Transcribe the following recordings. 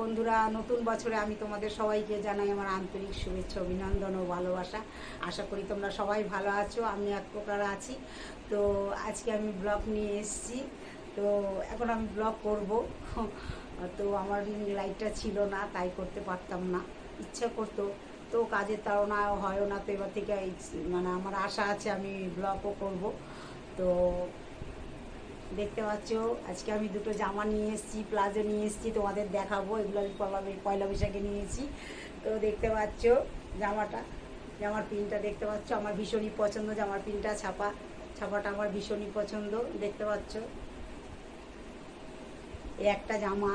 বন্ধুরা, নতুন বছরে আমি তোমাদের সবাইকে জানাই আমার আন্তরিক শুভেচ্ছা, অভিনন্দন ও ভালোবাসা। আশা করি তোমরা সবাই ভালো আছো, আমি এক প্রকার আছি। তো আজকে আমি ব্লগ নিয়ে এসেছি। তো এখন আমি ব্লগ করব। তো আমার রিং লাইটটা ছিল না, তাই করতে পারতাম না। ইচ্ছা করতো, তো কাজের তাড়না হয়ও না। তো এবার থেকে মানে আমার আশা আছে আমি ব্লগও করব। তো দেখতে পাচ্ছ আজকে আমি দুটো জামা নিয়ে এসেছি, প্লাজো নিয়ে এসেছি, তোমাদের দেখাবো। এগুলো আমি পয়লা বৈশাখে নিয়েছি। তো দেখতে পাচ্ছ জামার প্রিন্টটা দেখতে পাচ্ছ, আমার ভীষণই পছন্দ। জামার প্রিন্টটা ছাপাটা আমার ভীষণই পছন্দ। দেখতে পাচ্ছ এই একটা জামা,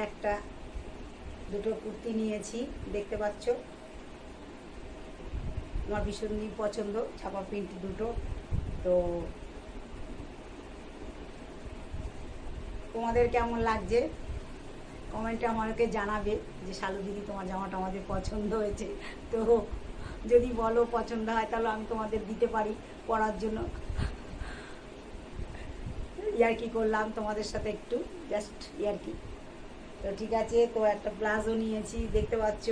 একটা দুটো কুর্তি নিয়েছি, দেখতে পাচ্ছ আমার ভীষণই পছন্দ ছাপা প্রিন্ট দুটো। তো তোমাদের কেমন লাগছে কমেন্টে আমাকে জানাবে যে শালু দিদি তোমার জামাটা আমাদের পছন্দ হয়েছে। তো যদি বলো পছন্দ হয় তাহলে আমি তোমাদের দিতে পারি পরার জন্য। ইয়ার্কি করলাম তোমাদের সাথে, একটু জাস্ট ইয়ার্কি। তো ঠিক আছে, তো একটা প্লাজো নিয়েছি, দেখতে পাচ্ছ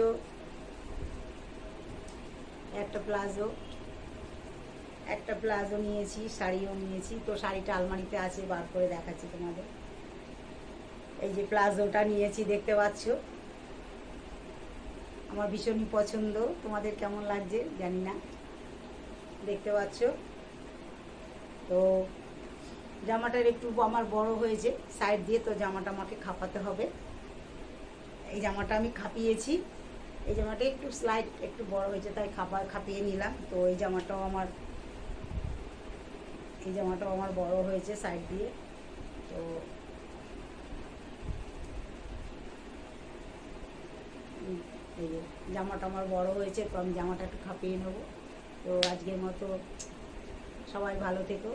একটা প্লাজো নিয়েছি, শাড়িও নিয়েছি। তো শাড়িটা আলমারিতে আছে, বার করে দেখাচ্ছি তোমাদের। এই যে প্লাজোটা নিয়েছি, দেখতে পাচ্ছ আমার ভীষণই পছন্দ। তোমাদের কেমন লাগছে জানি না, দেখতে পাচ্ছ। তো জামাটার একটু আমার বড় হয়েছে সাইড দিয়ে, তো জামাটা আমাকে খাপাতে হবে। এই জামাটা আমি খাপিয়েছি, এই জামাটা একটু স্লাইড একটু বড় হয়েছে, তাই খাপিয়ে নিলাম। তো এই জামাটাও আমার বড় হয়েছে সাইড দিয়ে। তো এই যে জামাটা আমার বড় হয়েছে, তো আমি জামাটা একটু খাপিয়ে নেবো। তো আজকের মতো সবাই ভালো থেকো।